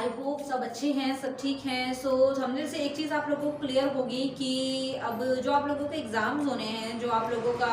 I hope सब अच्छे हैं, सब ठीक हैं। सो हमने से एक चीज़ आप लोगों को क्लियर होगी कि अब जो आप लोगों के एग्ज़ाम्स होने हैं, जो आप लोगों का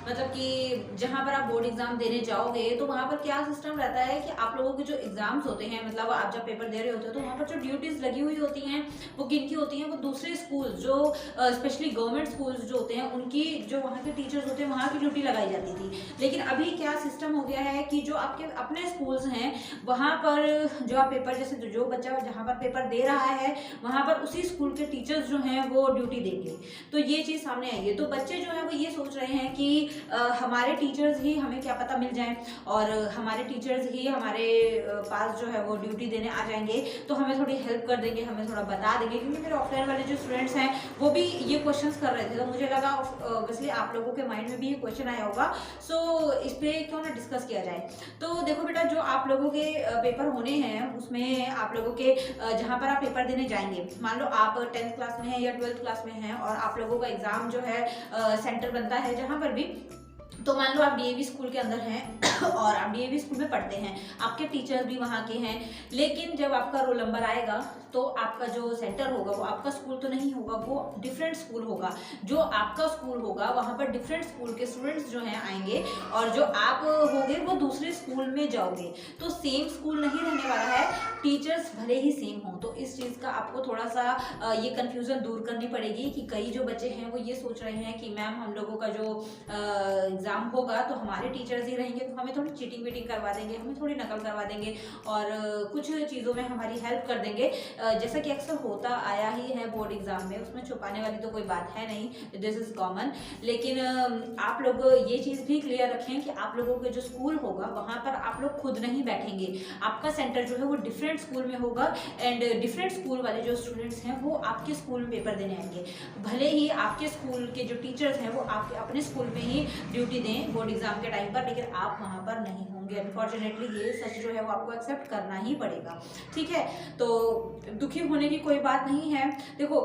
मतलब कि जहाँ पर आप बोर्ड एग्ज़ाम देने जाओगे तो वहाँ पर क्या सिस्टम रहता है कि आप लोगों के जो एग्ज़ाम्स होते हैं, मतलब आप जब पेपर दे रहे होते हो तो वहाँ पर जो ड्यूटीज़ लगी हुई होती हैं वो किनकी होती हैं, वो दूसरे स्कूल जो स्पेशली गवर्नमेंट स्कूल्स जो होते हैं उनकी जो वहाँ के टीचर्स होते हैं वहाँ की ड्यूटी लगाई जाती थी। लेकिन अभी क्या सिस्टम हो गया है कि जो आपके अपने स्कूल्स हैं वहाँ पर जो आप पेपर जैसे जो बच्चा जहाँ पर पेपर दे रहा है वहाँ पर उसी स्कूल के टीचर्स जो हैं वो ड्यूटी देंगे। तो ये चीज़ सामने आई है। तो बच्चे जो हैं वो ये सोच रहे हैं कि हमारे टीचर्स ही हमें क्या पता मिल जाएं और हमारे टीचर्स ही हमारे पास जो है वो ड्यूटी देने आ जाएंगे तो हमें थोड़ी हेल्प कर देंगे, हमें थोड़ा बता देंगे। क्योंकि मेरे ऑफलाइन वाले जो स्टूडेंट्स हैं वो भी ये क्वेश्चन कर रहे थे, तो मुझे लगा ऑब्वियसली आप लोगों के माइंड में भी ये क्वेश्चन आया होगा। सो इस पर क्यों ना डिस्कस किया जाए। तो देखो बेटा, जो आप लोगों के पेपर होने हैं उसमें आप लोगों के जहाँ पर आप पेपर देने जाएंगे, मान लो आप 10th क्लास में हैं या 12th क्लास में हैं और आप लोगों का एग्जाम जो है सेंटर बनता है जहाँ पर भी, तो मान लो आप डीएवी स्कूल के अंदर हैं और आप डीएवी स्कूल में पढ़ते हैं, आपके टीचर्स भी वहाँ के हैं। लेकिन जब आपका रोल नंबर आएगा तो आपका जो सेंटर होगा वो आपका स्कूल तो नहीं होगा, वो डिफरेंट स्कूल होगा। जो आपका स्कूल होगा वहाँ पर डिफरेंट स्कूल के स्टूडेंट्स जो हैं आएंगे और जो आप होगे वो दूसरे स्कूल में जाओगे। तो सेम स्कूल नहीं रहने वाला है, टीचर्स भले ही सेम हों। तो इस चीज़ का आपको थोड़ा सा ये कन्फ्यूज़न दूर करनी पड़ेगी कि कई जो बच्चे हैं वो ये सोच रहे हैं कि मैम हम लोगों का जो एग्ज़ाम होगा तो हमारे टीचर्स ही रहेंगे तो हमें थोड़ी चीटिंग वीटिंग करवा देंगे, हमें थोड़ी नकल करवा देंगे और कुछ चीज़ों में हमारी हेल्प कर देंगे। जैसा कि अक्सर होता आया ही है बोर्ड एग्ज़ाम में, उसमें छुपाने वाली तो कोई बात है नहीं, दिस इज़ कॉमन। लेकिन आप लोग ये चीज़ भी क्लियर रखें कि आप लोगों के जो स्कूल होगा वहाँ पर आप लोग खुद नहीं बैठेंगे, आपका सेंटर जो है वो डिफरेंट स्कूल में होगा एंड डिफरेंट स्कूल वाले जो स्टूडेंट्स हैं वो आपके स्कूल में पेपर देने आएंगे। भले ही आपके स्कूल के जो टीचर्स हैं वो आपके अपने स्कूल में ही ड्यूटी दें बोर्ड एग्जाम के टाइम पर, लेकिन आप वहाँ पर नहीं होंगे। अनफॉर्चुनेटली ये सच जो है वो आपको एक्सेप्ट करना ही पड़ेगा, ठीक है। तो दुखी होने की कोई बात नहीं है। देखो,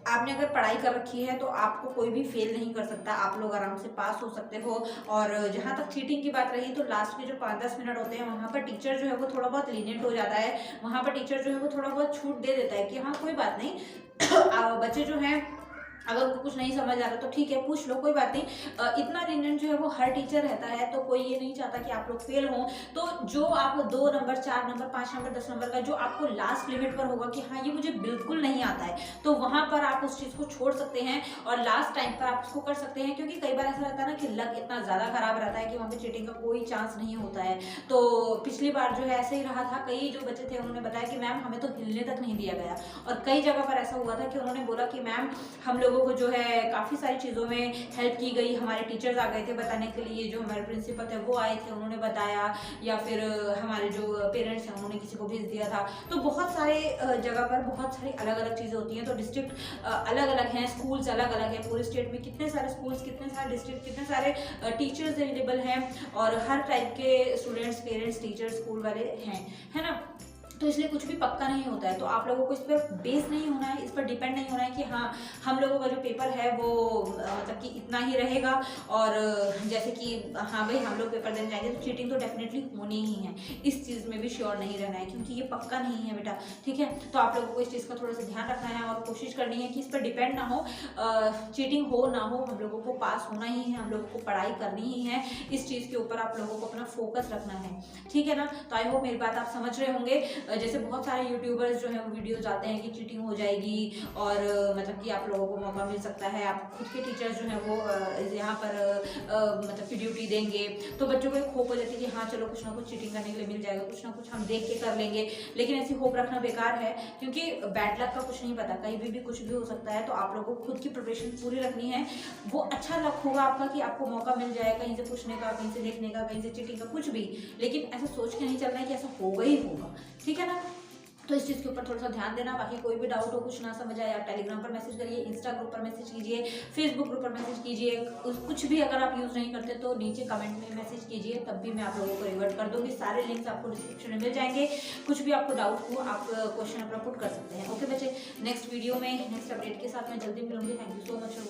आपने अगर पढ़ाई कर रखी है तो आपको कोई भी फेल नहीं कर सकता, आप लोग आराम से पास हो सकते हो। और जहाँ तक चीटिंग की बात रही तो लास्ट के जो 5-10 मिनट होते हैं वहाँ पर टीचर जो है वो थोड़ा बहुत लीनियंट हो जाता है, वहाँ पर टीचर जो है वो थोड़ा बहुत छूट दे देता है कि हाँ कोई बात नहीं बच्चे जो हैं अगर उनको कुछ नहीं समझ आ रहा तो ठीक है पूछ लो, कोई बात नहीं। इतना लीनियंट जो है वो हर टीचर रहता है, तो कोई ये नहीं चाहता कि आप लोग फेल हों। तो जो आप 2 नंबर 4 नंबर 5 नंबर 10 नंबर का जो आपको लास्ट लिमिट पर होगा कि हाँ ये मुझे बिल्कुल नहीं आता है, तो वहाँ पर आप उस चीज़ को छोड़ सकते हैं और लास्ट टाइम पर आप उसको कर सकते हैं। क्योंकि कई बार ऐसा रहता है ना कि लक इतना ज़्यादा खराब रहता है कि वहाँ पर चीटिंग का कोई चांस नहीं होता है। तो पिछली बार जो है ऐसे ही रहा था, कई जो बच्चे थे उन्होंने बताया कि मैम हमें तो हिलने तक नहीं दिया गया। और कई जगह पर ऐसा हुआ था कि उन्होंने बोला कि मैम हम लोगों को जो है काफ़ी सारी चीज़ों में हेल्प की गई, हमारे टीचर्स आ गए थे बताने के लिए, जो हमारे प्रिंसिपल थे वो आए थे उन्होंने बताया, या फिर हमारे जो पेरेंट्स हैं उन्होंने किसी को भेज दिया था। तो बहुत सारे जगह पर बहुत सारी अलग अलग चीज़ें होती हैं। तो डिस्ट्रिक्ट अलग अलग हैं, स्कूल्स अलग अलग हैं, पूरे स्टेट में कितने सारे स्कूल्स, कितने सारे डिस्ट्रिक्ट, कितने सारे टीचर्स अवेलेबल हैं और हर टाइप के स्टूडेंट्स, पेरेंट्स, टीचर्स, स्कूल वाले हैं, है ना। तो इसलिए कुछ भी पक्का नहीं होता है। तो आप लोगों को इस पर बेस नहीं होना है, इस पर डिपेंड नहीं होना है कि हाँ हम लोगों का जो पेपर है वो मतलब कि इतना ही रहेगा और जैसे कि हाँ भाई हम लोग पेपर देने जाएंगे तो चीटिंग तो डेफिनेटली होनी ही है, इस चीज़ में भी श्योर नहीं रहना है क्योंकि ये पक्का नहीं है बेटा, ठीक है। तो आप लोगों को इस चीज़ का थोड़ा सा ध्यान रखना है और कोशिश करनी है कि इस पर डिपेंड ना हो, चीटिंग हो ना हो, हम लोगों को पास होना ही है, हम लोगों को पढ़ाई करनी ही है, इस चीज़ के ऊपर आप लोगों को अपना फोकस रखना है, ठीक है ना। तो आई होप मेरी बात आप समझ रहे होंगे। जैसे बहुत सारे यूट्यूबर्स जो हैं वो वीडियोस डालते हैं कि चीटिंग हो जाएगी और मतलब कि आप लोगों को मौका मिल सकता है, आप खुद के टीचर्स जो हैं वो यहाँ पर मतलब कि ड्यूटी देंगे, तो बच्चों को एक होप हो जाती है कि हाँ चलो कुछ ना कुछ चीटिंग करने के लिए मिल जाएगा, कुछ ना कुछ हम देख के कर लेंगे। लेकिन ऐसी होप रखना बेकार है क्योंकि बैड लक का कुछ नहीं पता, कहीं भी कुछ भी हो सकता है। तो आप लोगों को खुद की प्रिपरेशन पूरी रखनी है, वो अच्छा लक होगा आपका कि आपको मौका मिल जाए कहीं से पूछने का, कहीं से देखने का, कहीं से चीटिंग का, कुछ भी। लेकिन ऐसा सोच के नहीं चलना है कि ऐसा होगा ही होगा, ठीक है ना। तो इस चीज़ के ऊपर थोड़ा सा ध्यान देना। बाकी कोई भी डाउट हो, कुछ ना समझ आए, आप टेलीग्राम पर मैसेज करिए, इंस्टा ग्रुप पर मैसेज कीजिए, फेसबुक ग्रुप पर मैसेज कीजिए। कुछ भी अगर आप यूज़ नहीं करते तो नीचे कमेंट में मैसेज कीजिए, तब भी मैं आप लोगों को रिवर्ट कर दूँगी। सारे लिंक्स आपको डिस्क्रिप्शन में मिल जाएंगे। कुछ भी आपको डाउट हो आप क्वेश्चन अपना पुट कर सकते हैं। ओके बच्चे, नेक्स्ट वीडियो में नेक्स्ट अपडेट के साथ मैं जल्दी मिलूंगी। Thank you so much.